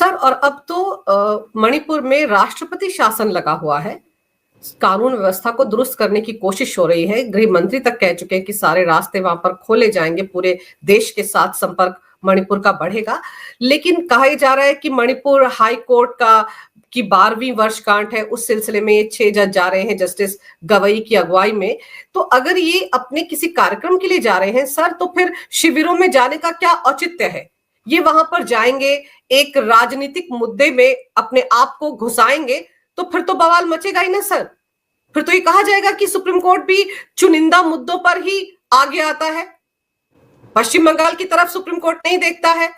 Sir, और अब तो मणिपुर में राष्ट्रपति शासन लगा हुआ है। कानून व्यवस्था को दुरुस्त करने की कोशिश हो रही है। गृह मंत्री तक कह चुके हैं कि सारे रास्ते वहां पर खोले जाएंगे, पूरे देश के साथ संपर्क मणिपुर का बढ़ेगा। लेकिन कहा जा रहा है कि मणिपुर हाई कोर्ट का की 12वीं वर्षगांठ है, उस सिलसिले में 6 जज जा रहे हैं जस्टिस गवई की अगुवाई में। तो अगर ये अपने किसी कार्यक्रम के लिए जा रहे हैं सर, तो फिर शिविरों में जाने का क्या औचित्य है? ये वहां पर जाएंगे, एक राजनीतिक मुद्दे में अपने आप को घुसाएंगे, तो फिर तो बवाल मचेगा ही ना सर। फिर तो ये कहा जाएगा कि सुप्रीम कोर्ट भी चुनिंदा मुद्दों पर ही आगे आता है, पश्चिम बंगाल की तरफ सुप्रीम कोर्ट नहीं देखता है।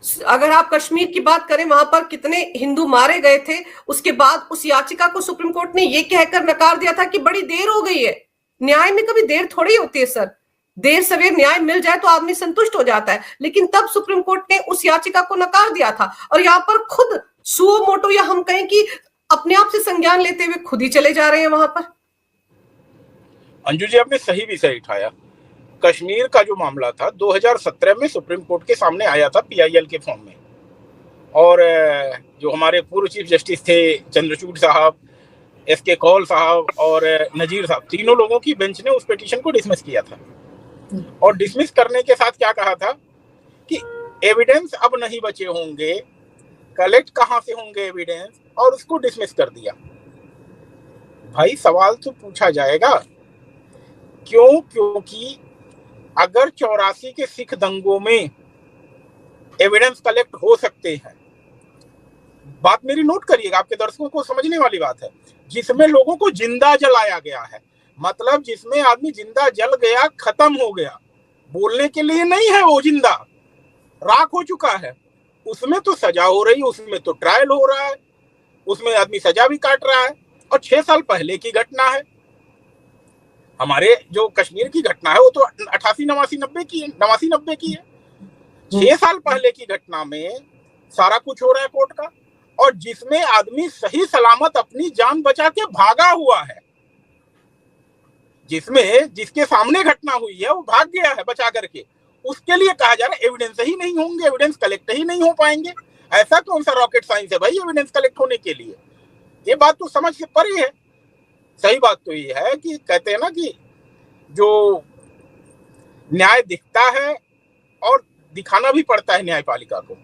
अगर आप कश्मीर की बात करें, वहां पर कितने हिंदू मारे गए थे, उसके बाद उस याचिका को सुप्रीम कोर्ट ने यह कहकर नकार दिया था कि बड़ी देर हो गई है। न्याय में कभी देर थोड़ी होती है सर, देर सवेर न्याय मिल जाए तो आदमी संतुष्ट हो जाता है। लेकिन तब सुप्रीम कोर्ट ने उस याचिका को नकार दिया था, और यहाँ पर खुद सुओ मोटो, या हम कहें कि अपने आप से संज्ञान लेते हुए खुद ही चले जा रहे हैं वहां पर। अंजू जी, आपने सही विषय उठाया। कश्मीर का जो मामला था 2017 में सुप्रीम कोर्ट के सामने आया था पीआईएल के फॉर्म में, और जो हमारे पूर्व चीफ जस्टिस थे चंद्रचूड़ साहब, एसके कौल साहब और नजीर साहब, तीनों लोगों की बेंच ने उस पिटीशन को डिसमिस किया था। और डिसमिस करने के साथ क्या कहा था कि एविडेंस अब नहीं बचे होंगे, कलेक्ट कहां से होंगे एविडेंस, और उसको डिसमिस कर दिया। भाई सवाल तो पूछा जाएगा क्यों? क्योंकि अगर 84 के सिख दंगों में एविडेंस कलेक्ट हो सकते हैं, बात मेरी नोट करिएगा, आपके दर्शकों को समझने वाली बात है, जिसमें लोगों को जिंदा जलाया गया है, मतलब जिसमें आदमी जिंदा जल गया, खत्म हो गया, बोलने के लिए नहीं है, वो जिंदा राख हो चुका है, उसमें तो सजा हो रही है, उसमें तो ट्रायल हो रहा है, उसमें आदमी सजा भी काट रहा है। और 6 साल पहले की घटना है। हमारे जो कश्मीर की घटना है वो तो 88, 89, 90 की है, 89, 90 की है। 6 साल पहले की घटना में सारा कुछ हो रहा है कोर्ट का, और जिसमें आदमी सही सलामत अपनी जान बचा के भागा हुआ है, जिसके सामने घटना हुई है वो भाग गया है बचा करके, उसके लिए कहा जा रहा है एविडेंस ही नहीं होंगे, एविडेंस कलेक्ट ही नहीं हो पाएंगे। ऐसा कौन सा रॉकेट साइंस है भाई एविडेंस कलेक्ट होने के लिए? ये बात तो समझ से परे है। सही बात तो ये है कि कहते हैं ना कि जो न्याय दिखता है और दिखाना भी पड़ता है न्यायपालिका को,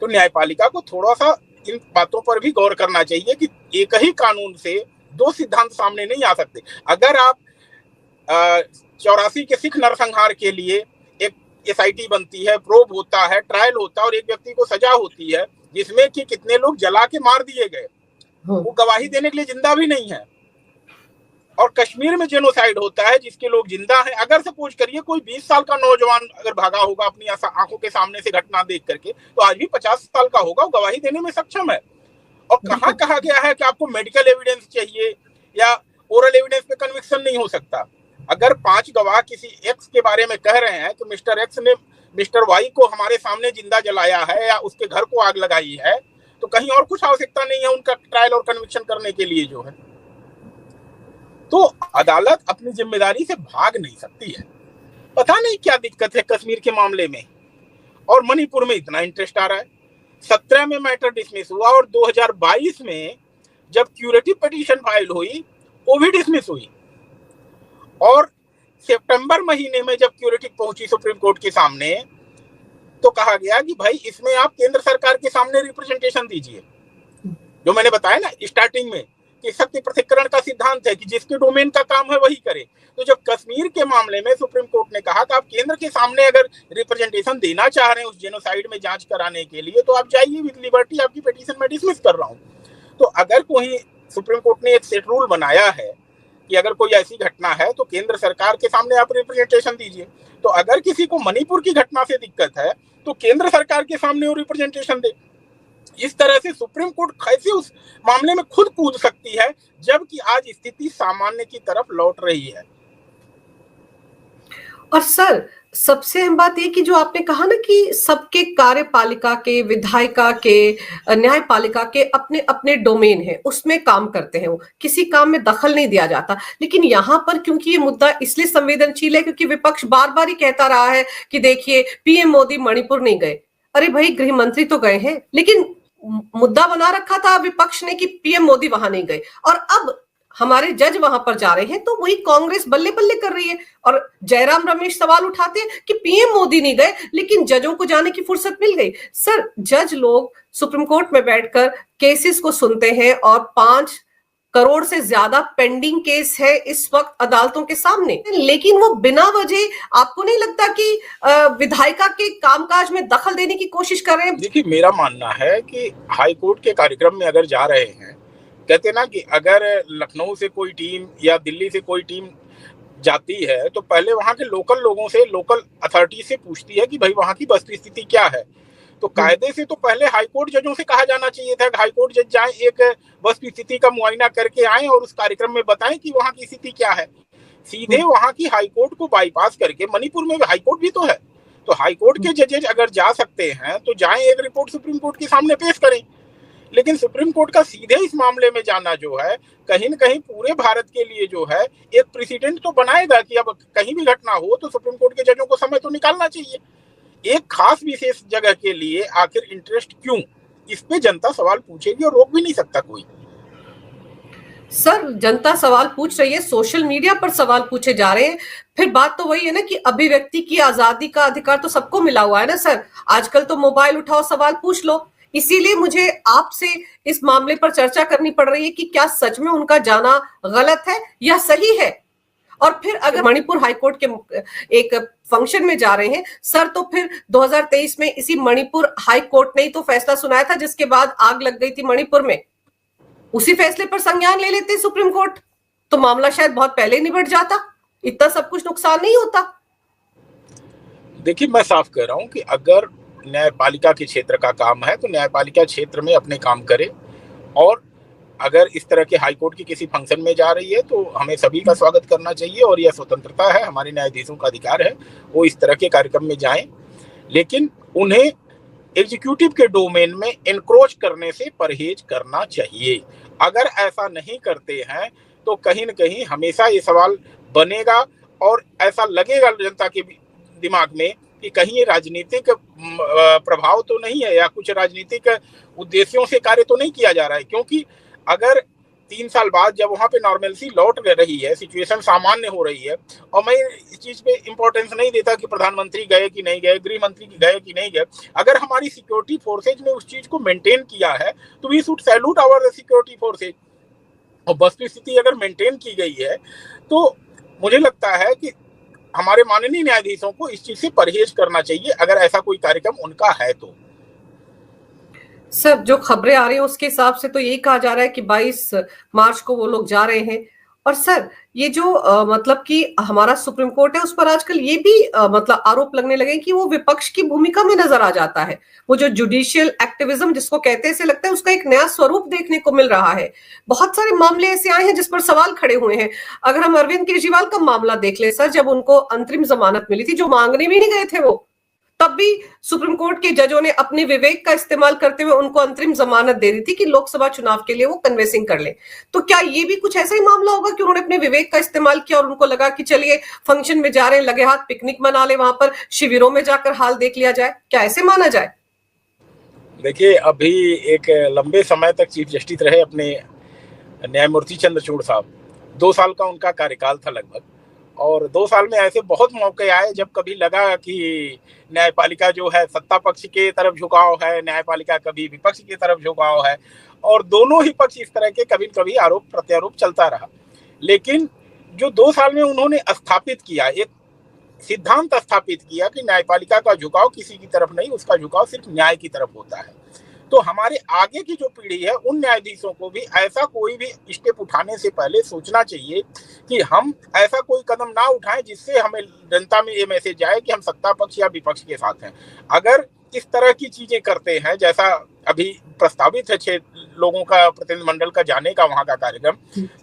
तो न्यायपालिका को थोड़ा सा इन बातों पर भी गौर करना चाहिए कि एक ही कानून से 2 सिद्धांत सामने नहीं आ सकते। अगर आप 84 के सिख नरसंहार के लिए एक एसआईटी बनती है, प्रोब होता है, ट्रायल होता है और एक व्यक्ति को सजा होती है जिसमें कि कितने लोग जला के मार दिए गए, वो गवाही देने के लिए जिंदा भी नहीं है, और कश्मीर में जेनोसाइड होता है जिसके लोग जिंदा हैं। अगर सपोज करिए कोई 20 साल का नौजवान अगर भागा होगा अपनी आंखों के सामने से घटना देख करके, तो आज भी 50 साल का होगा, वो गवाही देने में सक्षम है। और कहाँ कहा गया है कि आपको मेडिकल एविडेंस चाहिए या ओरल एविडेंस पे कन्विक्शन नहीं हो सकता? अगर 5 गवाह किसी एक्स के बारे में कह रहे हैं कि मिस्टर एक्स ने मिस्टर वाई को हमारे सामने जिंदा जलाया है या उसके घर को आग लगाई है, तो कहीं और कुछ आवश्यकता नहीं है उनका ट्रायल और कन्विक्शन करने के लिए जो है। तो अदालत अपनी जिम्मेदारी से भाग नहीं सकती है। पता नहीं क्या दिक्कत है कश्मीर के मामले में, और मणिपुर में इतना इंटरेस्ट आ रहा है। 17 में मैटर डिसमिस हुआ, और 2022 में जब क्यूरेटिव पिटीशन फाइल हुई वो भी डिसमिस हुई, और सितंबर महीने में जब क्यूरेटिव पहुंची सुप्रीम कोर्ट के सामने, तो कहा गया कि भाई इसमें आप केंद्र सरकार के सामने रिप्रेजेंटेशन दीजिए। जो मैंने बताया ना स्टार्टिंग में कि शक्ति पृथक्करण का सिद्धांत है कि जिसके डोमेन का काम है वही करे। तो जब कश्मीर के मामले में सुप्रीम कोर्ट ने कहा कि आप केंद्र के सामने अगर रिप्रेजेंटेशन देना चाह रहे हैं उस जेनोसाइड में जांच कराने के लिए, तो आप जाइए विद लिबर्टी, आपकी पिटीशन मैं डिसमिस कर रहा हूं। तो अगर कोई सुप्रीम कोर्ट ने एक सेट रूल बनाया है कि अगर कोई ऐसी घटना है तो केंद्र सरकार के सामने आप रिप्रेजेंटेशन दीजिए, तो अगर किसी को मणिपुर की घटना से दिक्कत है तो केंद्र सरकार के सामने वो रिप्रेजेंटेशन दे। इस तरह से सुप्रीम कोर्ट कैसे उस मामले में खुद कूद सकती है, जबकि आज स्थिति सामान्य की तरफ लौट रही है। और सर, सबसे अहम बात ये कि जो आपने कहा ना कि सबके कार्यपालिका के, विधायिका के, न्यायपालिका के अपने अपने डोमेन है, उसमें काम करते हैं, वो किसी काम में दखल नहीं दिया जाता। लेकिन यहाँ पर क्योंकि ये मुद्दा इसलिए संवेदनशील है क्योंकि विपक्ष बार बार ही कहता रहा है कि देखिए पीएम मोदी मणिपुर नहीं गए। अरे भाई, गृह मंत्री तो गए हैं, लेकिन मुद्दा बना रखा था विपक्ष ने कि पीएम मोदी वहां नहीं गए, और अब हमारे जज वहां पर जा रहे हैं तो वही कांग्रेस बल्ले बल्ले कर रही है। और जयराम रमेश सवाल उठाते हैं कि पीएम मोदी नहीं गए लेकिन जजों को जाने की फुर्सत मिल गई। सर, जज लोग सुप्रीम कोर्ट में बैठकर केसेस को सुनते हैं और 5 करोड़ से ज्यादा पेंडिंग केस है इस वक्त अदालतों के सामने, लेकिन वो बिना वजह, आपको नहीं लगता कि विधायिका के कामकाज में दखल देने की कोशिश कर रहे हैं? देखिए, मेरा मानना है कि हाई कोर्ट के कार्यक्रम में अगर जा रहे हैं, कहते ना कि अगर लखनऊ से कोई टीम या दिल्ली से कोई टीम जाती है तो पहले वहां के लोकल लोगों से, लोकल अथॉरिटी से पूछती है कि भाई वहां की वस्तु स्थिति क्या है। तो कायदे से तो पहले हाईकोर्ट जजों से कहा जाना चाहिए था कि हाईकोर्ट जज जाएं, एक वस्तु स्थिति का मुआयना करके आएं और उस कार्यक्रम में बताएं कि वहां की स्थिति क्या है। सीधे वहां की हाईकोर्ट को बाईपास करके, मणिपुर में हाईकोर्ट भी तो है, तो हाईकोर्ट के जजेज अगर जा सकते हैं तो जाएं, एक रिपोर्ट सुप्रीम कोर्ट के सामने पेश करें। लेकिन सुप्रीम कोर्ट का सीधे इस मामले में जाना जो है, कहीं न कहीं पूरे भारत के लिए जो है एक प्रेसिडेंट तो बनाएगा कि अब कहीं भी घटना हो तो सुप्रीम कोर्ट के जजों को समय तो निकालना चाहिए। एक खास विशेष जगह के लिए आखिर इंटरेस्ट क्यों, इस पे जनता सवाल पूछेगी और रोक भी नहीं सकता कोई। सर, जनता सवाल पूछ रही है, सोशल मीडिया पर सवाल पूछे जा रहे हैं, फिर बात तो वही है ना कि अभिव्यक्ति की आजादी का अधिकार तो सबको मिला हुआ है ना सर। आजकल तो मोबाइल उठाओ, सवाल पूछ लो। इसीलिए मुझे आपसे इस मामले पर चर्चा करनी पड़ रही है कि क्या सच में उनका जाना गलत है या सही है। और फिर अगर मणिपुर हाईकोर्ट के एक फंक्शन में जा रहे हैं सर, तो फिर 2023 में इसी मणिपुर हाईकोर्ट ने ही तो फैसला सुनाया था जिसके बाद आग लग गई थी मणिपुर में। उसी फैसले पर संज्ञान ले लेते सुप्रीम कोर्ट तो मामला शायद बहुत पहले निबट जाता, इतना सब कुछ नुकसान नहीं होता। देखिए, मैं साफ कह रहा हूं कि अगर न्यायपालिका के क्षेत्र का काम है तो न्यायपालिका क्षेत्र में अपने काम करे, और अगर इस तरह के हाईकोर्ट की किसी फंक्शन में जा रही है तो हमें सभी का स्वागत करना चाहिए, और यह स्वतंत्रता है, हमारे न्यायाधीशों का अधिकार है वो इस तरह के कार्यक्रम में जाएं। लेकिन उन्हें एग्जीक्यूटिव के डोमेन में एनक्रोच करने से परहेज करना चाहिए। अगर ऐसा नहीं करते हैं तो कहीं न कहीं हमेशा ये सवाल बनेगा और ऐसा लगेगा जनता के दिमाग में कि कहीं ये राजनीतिक प्रभाव तो नहीं है या कुछ राजनीतिक उद्देश्यों से कार्य तो नहीं किया जा रहा है। क्योंकि अगर 3 साल बाद जब वहां पे नॉर्मलसी लौट रही है, सिचुएशन सामान्य हो रही है, और मैं इस चीज पे इंपॉर्टेंस नहीं देता कि प्रधानमंत्री गए कि नहीं गए, गृह मंत्री गए कि नहीं गए, अगर हमारी सिक्योरिटी फोर्सेज ने उस चीज को मेंटेन किया है तो we should salute our security forces. और वस्तु स्थिति अगर मेंटेन की गई है तो मुझे लगता है कि हमारे माननीय न्यायाधीशों को इस चीज से परहेज करना चाहिए अगर ऐसा कोई कार्यक्रम उनका है तो। सर, जो खबरें आ रही हैं उसके हिसाब से तो यही कहा जा रहा है कि 22 मार्च को वो लोग जा रहे हैं। और सर, ये जो मतलब कि हमारा सुप्रीम कोर्ट है उस पर आजकल ये भी मतलब आरोप लगने लगे कि वो विपक्ष की भूमिका में नजर आ जाता है। वो जो जुडिशियल एक्टिविज्म जिसको कहते हैं, ऐसे लगता है उसका एक नया स्वरूप देखने को मिल रहा है। बहुत सारे मामले ऐसे आए हैं जिस पर सवाल खड़े हुए हैं। अगर हम अरविंद केजरीवाल का मामला देख ले सर, जब उनको अंतरिम जमानत मिली थी, जो मांगने भी नहीं गए थे वो, तब भी सुप्रीम कोर्ट के जजों ने अपने विवेक का इस्तेमाल करते हुए उनको अंतरिम जमानत दे दी थी कि लोकसभा चुनाव के लिए वो कन्वेंसिंग कर ले। तो क्या ये भी कुछ ऐसा ही मामला होगा कि उन्होंने अपने विवेक का इस्तेमाल किया और उनको लगा कि चलिए फंक्शन में जा रहे हैं, लगे हाथ पिकनिक मना ले, वहां पर शिविरों में जाकर हाल देख लिया जाए, क्या ऐसे माना जाए? देखिए, अभी एक लंबे समय तक चीफ जस्टिस रहे अपने न्यायमूर्ति चंद्रचूड़ साहब, 2 साल का उनका कार्यकाल था लगभग, और 2 साल में ऐसे बहुत मौके आए जब कभी लगा कि न्यायपालिका जो है सत्ता पक्ष के तरफ झुकाव है, न्यायपालिका कभी विपक्ष की तरफ झुकाव है, और दोनों ही पक्ष इस तरह के कभी कभी आरोप प्रत्यारोप चलता रहा। लेकिन जो 2 साल में उन्होंने स्थापित किया, एक सिद्धांत स्थापित किया कि न्यायपालिका का झुकाव किसी की तरफ नहीं, उसका झुकाव सिर्फ न्याय की तरफ होता है। तो हमारे आगे की जो पीढ़ी है उन न्यायाधीशों को भी ऐसा कोई भी स्टेप उठाने से पहले सोचना चाहिए कि हम ऐसा कोई कदम ना उठाएं जिससे हमें जनता में ये मैसेज जाए कि हम सत्ता पक्ष या विपक्ष के साथ हैं। अगर इस तरह की चीजें करते हैं, जैसा अभी प्रस्तावित है 6 लोगों का प्रतिनिधिमंडल का जाने का वहां का कार्यक्रम,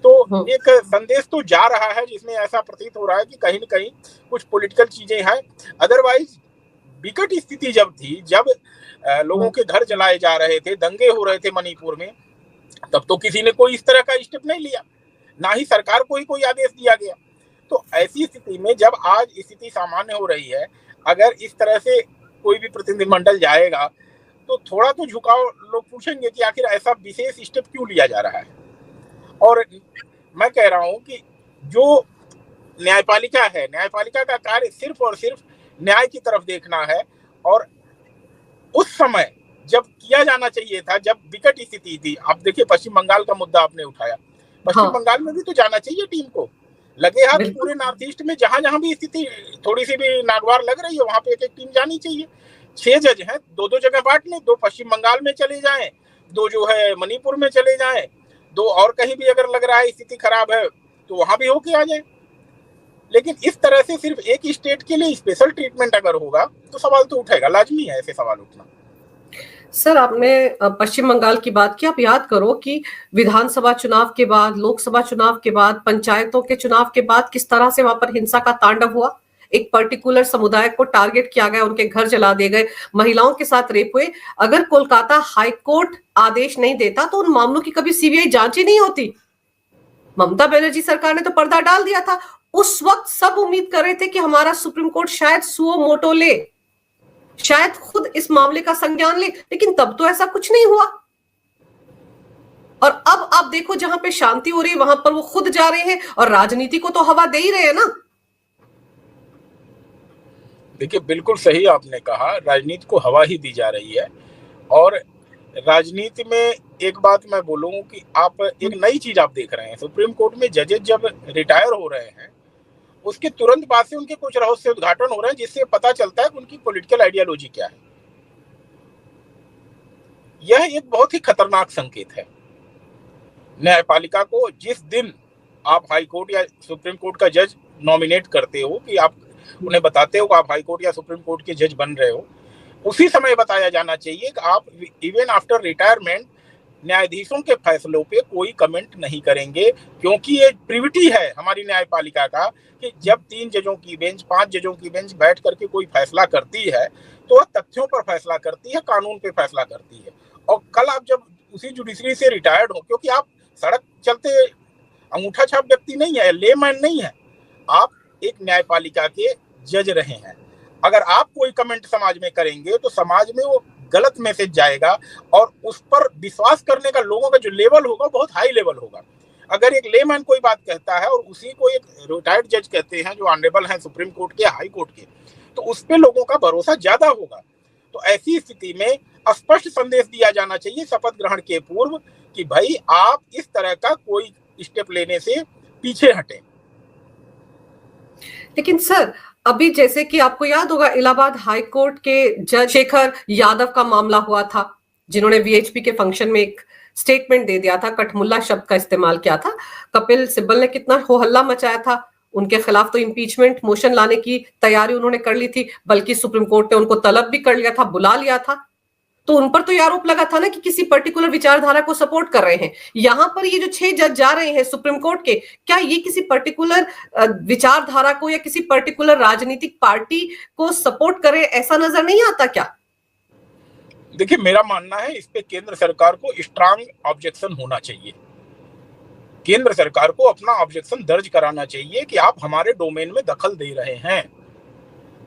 तो एक संदेश तो जा रहा है जिसमें ऐसा प्रतीत हो रहा है कि कहीं न कहीं कुछ पॉलिटिकल चीजें हैं। अदरवाइज विकट स्थिति जब थी, जब लोगों के घर जलाए जा रहे थे, दंगे हो रहे थे मणिपुर में, तब तो किसी ने कोई इस तरह का स्टेप नहीं लिया, ना ही सरकार को ही कोई आदेश दिया गया। तो ऐसी स्थिति में जब आज स्थिति सामान्य हो रही है, अगर इस तरह से कोई भी प्रतिनिधिमंडल जाएगा तो थोड़ा तो झुकाव लोग पूछेंगे कि आखिर ऐसा विशेष स्टेप क्यों लिया जा रहा है। और मैं कह रहा हूं कि जो न्यायपालिका है, न्यायपालिका का कार्य सिर्फ और सिर्फ न्याय की तरफ देखना है। और उस समय जब किया जाना चाहिए था, जब विकट स्थिति थी, आप देखिए पश्चिम बंगाल का मुद्दा आपने उठाया, पश्चिम बंगाल में भी तो जाना चाहिए टीम को, लगे हाथ पूरे नॉर्थ ईस्ट में जहां जहां भी स्थिति थोड़ी सी भी नागवार लग रही है वहां पे एक एक टीम जानी चाहिए। 6 जज हैं, 2-2 जगह बांट लें, 2 पश्चिम बंगाल में चले जाएं, 2 जो है मणिपुर में चले जाएं, 2 और कहीं भी अगर लग रहा है स्थिति खराब है तो वहां भी होके आ जाए। लेकिन इस तरह से सिर्फ एक स्टेट के लिए स्पेशल ट्रीटमेंट अगर होगा तो सवाल तो उठेगा, लाजमी है ऐसे सवाल उठना। सर, आपने पश्चिम बंगाल की बात की, आप याद करो कि विधानसभा चुनाव के बाद, लोकसभा चुनाव के बाद, पंचायतों के चुनाव के बाद किस तरह से वहां पर हिंसा का तांडव हुआ। एक पर्टिकुलर समुदाय को टारगेट किया गया, उनके घर जला दिए गए, महिलाओं के साथ रेप हुए। अगर कोलकाता हाईकोर्ट आदेश नहीं देता तो उन मामलों की कभी सीबीआई जांच ही नहीं होती। ममता बनर्जी सरकार ने तो पर्दा डाल दिया था। उस वक्त सब उम्मीद कर रहे थे कि हमारा सुप्रीम कोर्ट शायद सुओ मोटो ले, शायद खुद इस मामले का संज्ञान ले, लेकिन तब तो ऐसा कुछ नहीं हुआ। और अब आप देखो, जहां पे शांति हो रही है वहां पर वो खुद जा रहे हैं और राजनीति को तो हवा दे ही रहे हैं ना। देखिए, बिल्कुल सही आपने कहा, राजनीति को हवा ही दी जा रही है। और राजनीति में एक बात मैं बोलूं कि आप एक नई चीज आप देख रहे हैं, सुप्रीम कोर्ट में जजेस जब रिटायर हो रहे हैं उसके तुरंत बाद से उनके कुछ रहस्य उद्घाटन हो रहे हैं, जिससे पता चलता है कि उनकी पॉलिटिकल आइडियोलॉजी क्या है। यह एक बहुत ही खतरनाक संकेत है न्यायपालिका को। जिस दिन आप हाई कोर्ट या सुप्रीम कोर्ट का जज नॉमिनेट करते हो, कि आप उन्हें बताते हो कि आप हाई कोर्ट या सुप्रीम कोर्ट के जज बन रहे हो, उसी समय बताया जाना चाहिए कि आप इवन आफ्टर रिटायरमेंट न्यायाधीशों के फैसलों पे कोई कमेंट नहीं करेंगे, क्योंकि ये प्रिविटी है हमारी न्यायपालिका का कि जब 3 जजों की बेंच, 5 जजों की बेंच बैठ करके कोई फैसला करती है तो वह तथ्यों पर फैसला करती है, कानून पे फैसला करती है। और कल आप जब उसी जुडिशरी से रिटायर्ड हो, क्योंकि आप सड़क चलते अंगूठा छाप व्यक्ति नहीं है, लेमैन नहीं है, आप एक न्यायपालिका के जज रहे हैं। अगर आप कोई कमेंट समाज में करेंगे तो समाज में वो गलत मैसेज जाएगा और उस पर विश्वास करने का लोगों का जो लेवल होगा बहुत हाई लेवल होगा। अगर एक लेमैन कोई बात कहता है और उसी को एक रिटायर्ड जज कहते हैं जो ऑनरेबल हैं सुप्रीम कोर्ट के, हाई कोर्ट के, तो उस पे लोगों का भरोसा ज्यादा होगा। तो ऐसी स्थिति में स्पष्ट संदेश दिया जाना चाहिए शपथ ग्रहण के पूर्व कि भाई आप इस तरह का कोई स्टेप लेने से पीछे हटें। लेकिन सर, अभी जैसे कि आपको याद होगा इलाहाबाद हाई कोर्ट के जज शेखर यादव का मामला हुआ था, जिन्होंने वीएचपी के फंक्शन में एक स्टेटमेंट दे दिया था, कठमुल्ला शब्द का इस्तेमाल किया था। कपिल सिब्बल ने कितना हो हल्ला मचाया था, उनके खिलाफ तो इम्पीचमेंट मोशन लाने की तैयारी उन्होंने कर ली थी, बल्कि सुप्रीम कोर्ट ने उनको तलब भी कर लिया था, बुला लिया था। तो उन पर तो यह आरोप लगा था ना कि किसी पर्टिकुलर विचारधारा को सपोर्ट कर रहे हैं। यहां पर ये जो 6 जज जा रहे हैं सुप्रीम कोर्ट के, क्या ये किसी पर्टिकुलर विचारधारा को या किसी पर्टिकुलर राजनीतिक पार्टी को सपोर्ट करे, ऐसा नजर नहीं आता क्या? देखिए, मेरा मानना है इस पे केंद्र सरकार को स्ट्रांग ऑब्जेक्शन होना चाहिए। केंद्र सरकार को अपना ऑब्जेक्शन दर्ज कराना चाहिए कि आप हमारे डोमेन में दखल दे रहे हैं।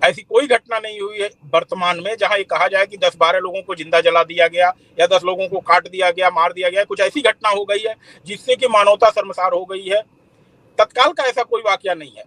ऐसी कोई घटना नहीं हुई है वर्तमान में जहां ये कहा जाए कि 10-12 लोगों को जिंदा जला दिया गया या 10 लोगों को काट दिया गया, मार दिया गया। कुछ ऐसी घटना हो गई है जिससे कि मानवता शर्मसार हो गई है, तत्काल का ऐसा कोई वाकया नहीं है।